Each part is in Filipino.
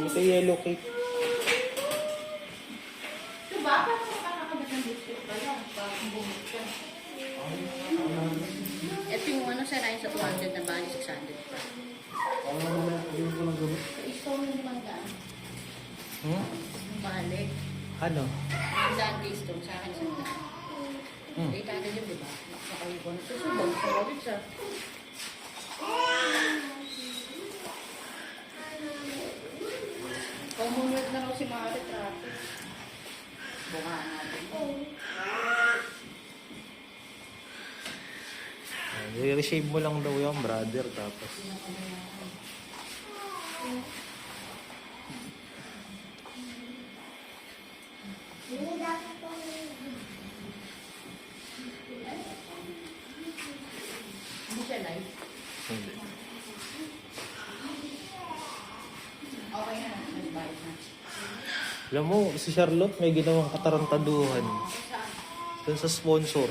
Ito yellow cake. Diba? Paano makakakagat ng biscuit pala? Parang bumit ka. Ito yung ano, sarayin sa 200 na bali 600 pa. Sa istone yung limandaan. Yung bali. Ano? Yung daan istone sa akin sandaan. 800 yun, diba? Nakakawin ko na susubog. Susubog siya. Pamunod na raw si Mare traffic. Buka natin. I-reshave mo lang daw yung brother tapos. Hindi siya live. Hindi. Okay na. Nag-bite na. Alam mo, si Charlotte may ginawang katarantaduhan dun sa sponsor.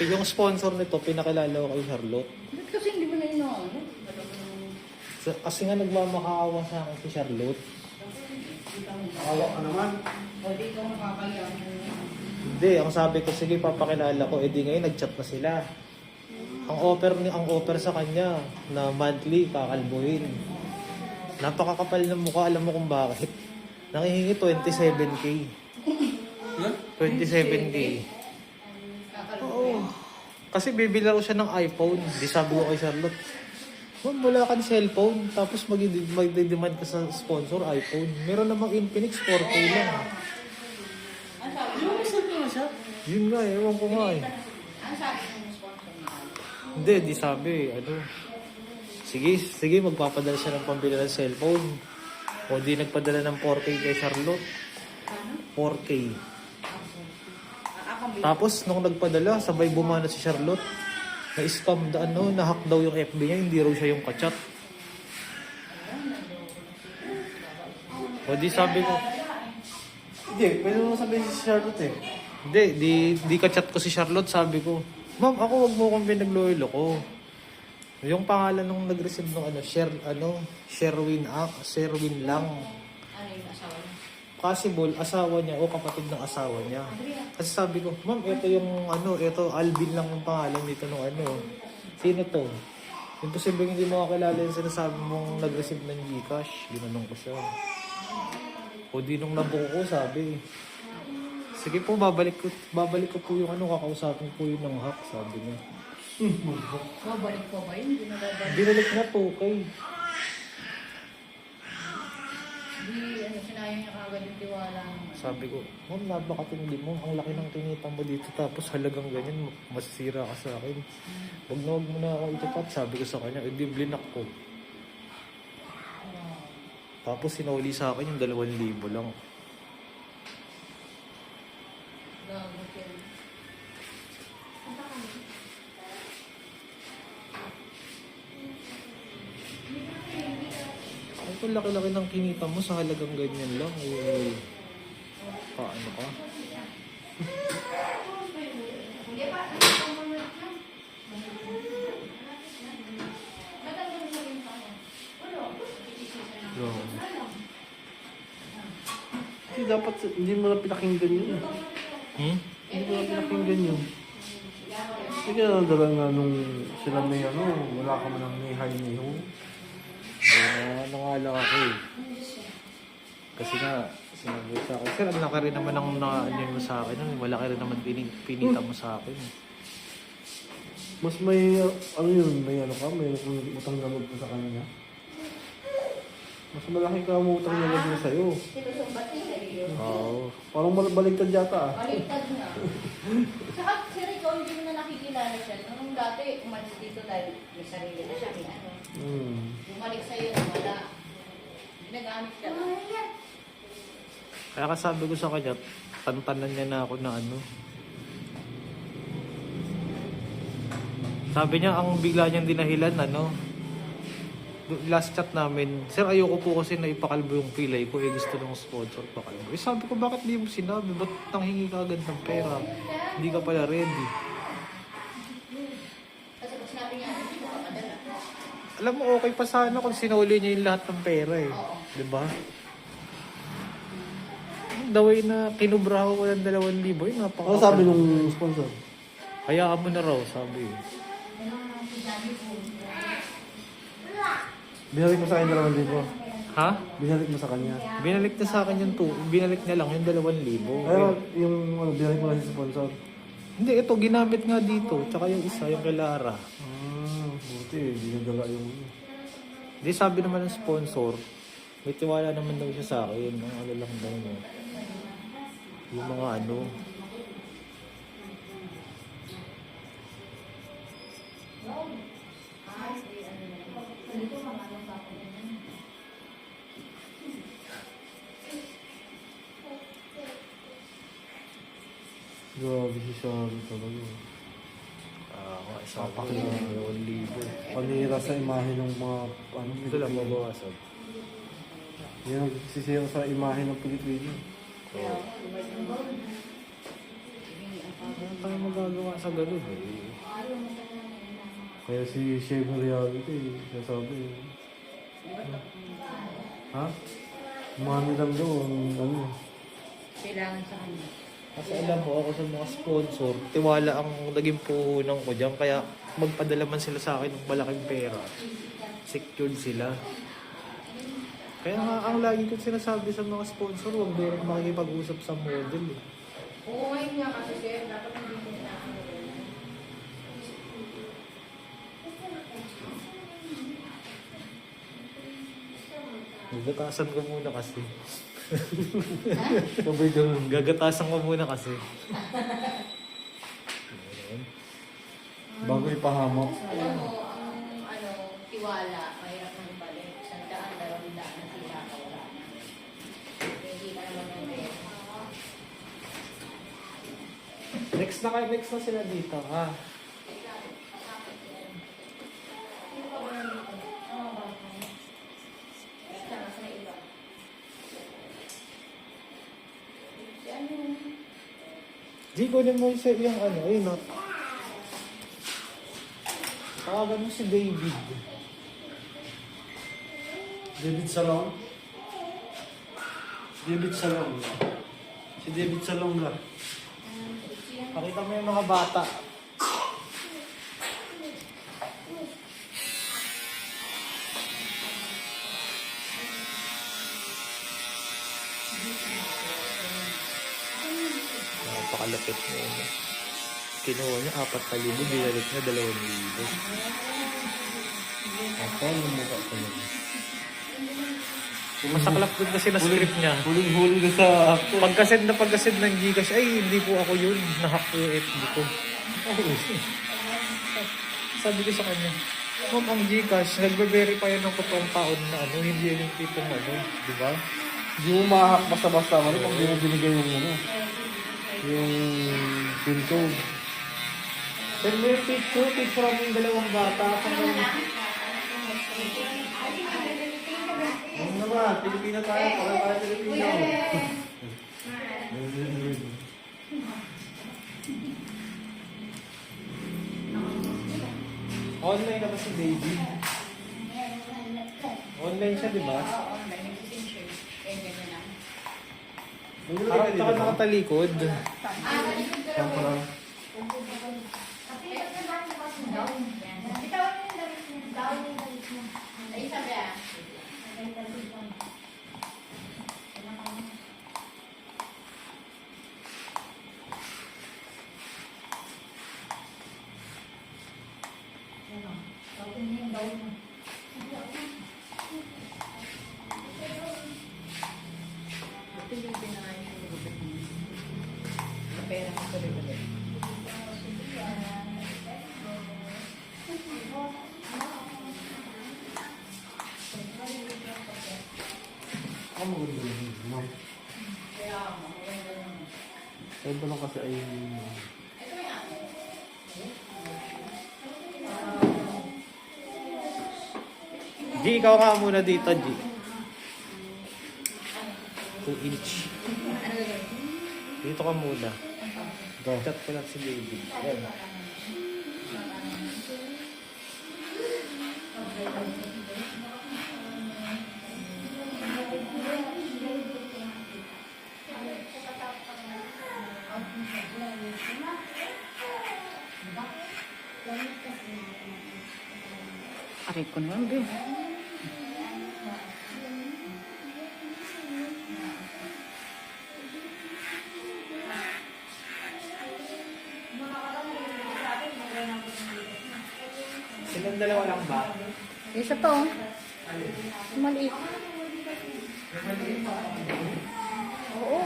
Yung sponsor nito, pinakilala ko kay Charlotte. Ba't kasi hindi mo na ino-ano? Kasi nga nagmamakaawa sa akin si Charlotte. Awa ka naman. O, di ka makakayaw. Hindi, ang sabi ko, sige papakilala ko, edi ngayon nag-chat na sila. Ang offer sa kanya na monthly kakalbuhin. Napakakapal ng mukha, alam mo kung bakit. Nangihingi 27K. 27K. Oo. Kasi bibili raw siya ng iPhone. Di sabi ko kay Charlotte, ma'am, wala kang cellphone. Tapos mag-demand ka sa sponsor, iPhone. Meron namang Infinix 4K lang. Ang sabi mo? Ano saan na siya? Yun nga, ewan ko nga eh. Ang sabi ng sponsor mo? Hindi, di sabi, sige, magpapadala siya ng pambili ng cellphone. O di nagpadala ng 4K kay Charlotte. 4K. Tapos, nung nagpadala, sabay bumana si Charlotte. Na-scam, nahack daw yung FB niya, hindi raw siya yung kachat. O di sabi ko, Hindi, pwede mo sabihin si Charlotte eh. hindi, di kachat ko si Charlotte, sabi ko, ma'am, ako wag mo kong pinaglolo ko. Yung pangalan nung nag-receive ng Sherwin lang. Ano yung asawa niya? Possible, asawa niya o kapatid ng asawa niya. Kasi sabi ko, ma'am, ito Alvin lang yung pangalan dito nung Sino to? Imposible hindi mo kakilala yung sinasabi mong nag-receive ng Gcash. Ginanong ko siya. O di nung nabuko ko, sabi. Sige po, babalik ko po yung kakausapin po yung ng hack, sabi niya. Babalik po ba yun? Hindi na babalik. Binalik na po, kay. Sinayang niya kagad yung tiwala naman. Sabi ko, ma'am, napakatindi mo. Ang laki ng kinita mo dito. Tapos halagang ganyan, masisira ka sa akin. Huwag mo na ako itapat. Sabi ko sa kanya, di blinak ko. Tapos sinuli sa akin yung 2,000 lang. Gago siya. Ito laki-laki ng kinita mo sa halagang ganyan lang. Eh, paano ka? Kasi dapat hindi mo na pinakinggan yun. Hindi mo na pinakinggan yun. Hindi ka nadala nga nung sila may wala ka man ang nihay-niho. Nangalang ako eh. Kasi nga, sinabi sa akin, sir, ang laki rin naman ang mo sa akin. Malaki rin naman pinita mo sa akin. Mas may, may may utang na loob sa kanya. Mas malaki ka ang utang na loob niya sa'yo. Sinusumbat niya yun. Oo. Parang baliktad yata ah. Baliktad na. Saka si Rico, hindi mo na nakikilala siya. Nung dati, umalis dito dahil may sarili na siya. May bumalik sa'yo, wala. Ginagamit ka lang. Kaya kasabi ko sa kanya, tantanan niya na ako na Sabi niya, ang bigla niyang dinahilan, last chat namin, sir, ayoko po kasi na ipakalbo yung pilay ko, gusto ng sponsor pakalbo. Sabi ko, bakit di mo sinabi? Ba't nanghingi ka agad ng pera? Hindi ka pala ready. Kasi pag sinabi niya, hindi mo kapadala. Alam mo, okay pa sana kung sinuli niya yung lahat ng pera eh. Di ba? The way na kinubraho ko ng 2,000, yun napaka... Ano sabi nung sponsor? Hayaan mo na raw, sabi. Binalik mo sa akin 2,000. Ha? Binalik mo sa kanya. Binalik na sa akin yung binalik niya lang yung 2,000. Pero yung binalik mo lang sa sponsor. Hindi, ito, ginamit nga dito. Tsaka yung isa, yung kay Lara. Buti, hindi nagala yung... Hindi, sabi naman ng sponsor, may tiwala naman daw siya sa akin. Ang ano lang daw mo. Yung mga ano. Grabe si Shari talaga. Sabi ko yung 2,000. Panira sa imahe ng mga ano, Ito lang mabawasan. Yan ang sisiyaw sa imahe ng Pilipino. Ano tayo magagawa sa ganun eh? Kaya si Chef Reality, sasabi. Ha? Money lang daw ang ano. Kailangan sa kanya. Kasi alam mo, ako sa mga sponsor, tiwala ang naging puhunan ko dyan. Kaya magpadala man sila sa akin ng malaking pera. Secured sila. Kaya nga, ang lagi ko sinasabi sa mga sponsor, huwag doon makikipag-usap sa model eh. Oo, ngayon nga kasi sir, dapat hindi mo na Gagatasan ko muna kasi. Sabay ganun. Gagatasan ko muna kasi. Bago ipahamak. alam mo, ang tiwala, mahirap nang balik. 100, 200 na sila wala na. Hindi ka naman ng pera. Next na sila dito, ha? Di ko naman siya yung ano, ayun no. Tawagan mo si David. David Salong? David Salong. Si David Salong lang. Pakita mo yung mga bata. Napakalapit mo yun. Kinuha niya 4,000, binalik niya 2,000. Paano mo mukha ko yun? Masaklap din kasi na script niya. Huling-huli ka sa actor. Pagkasend ng Gcash, ay hindi po ako yun. Nahack ko yung FB ko. Sabi ko sa kanya, Ma'am, ang Gcash, nagbe-verify ng totoong taon na ano, hindi yan yung tipong ano, di ba? Hindi mo mahak basta-basta mo pag di mo binigay yung ano. Yung pin code. Then may picture mo yung dalawang bata. Ano naman, Pilipino tayo, para Pilipino. Online na ba si David? Online siya, di ba? Oo, may nag-picture. Kaya ganyan lang. Parang taka nakatalikod. Saan lang? Ay, sabi ah. Ito yung pinakain ng lubid mo. Pera ko rin ulit. Ang maganda yun, ma'am. Kaya ako, maganda naman. Kaya ba lang kasi ay... G, ikaw ka muna dito, G. 2 inch. Dito ka muna. Chat ko lang si David. Ayan. Aray ko naman, Bill. Silang dalawa lang ba? Isa pa, oh. Maliit. Oo.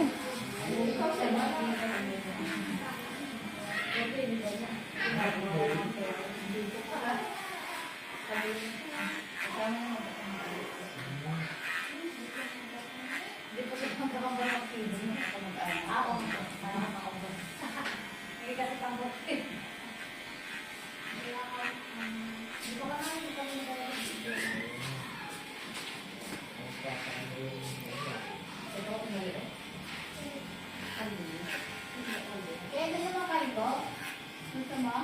Kaya ganyan mga kain ko? Gusto mo?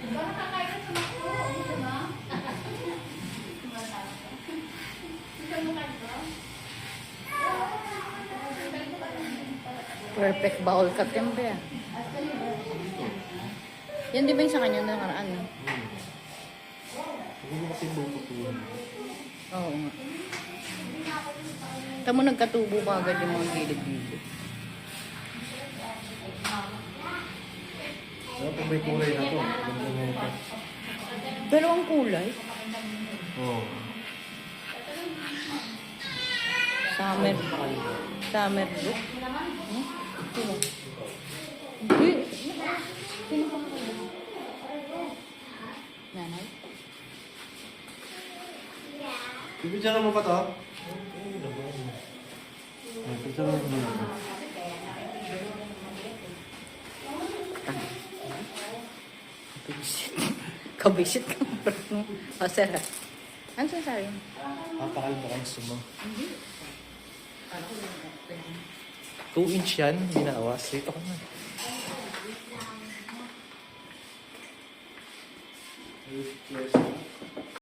Ikaw nakakain ka sa makro. Gusto mo? Gusto mo kain ko? Perfect bowl cut yan ba yan? Yan di ba yung sa kanya na nakaraan? Hindi mo kasi bubutuin. Oo nga. Tamo nagkatubo pa agad yung mga gilid-gilid. Pero pag may kulay na to, ganda na ito. Pero ang kulay, Oo. summer. Summer look. Hmm? Sino? Hindi. Sino pa? Nanay? Bibidyan mo ba to? Bibidyan mo ba ito? Kabisit ka mo. O, Sarah. Ano sinasabi? Papakalma ka sumo. 2 inch yan, binawas. Dito ka na.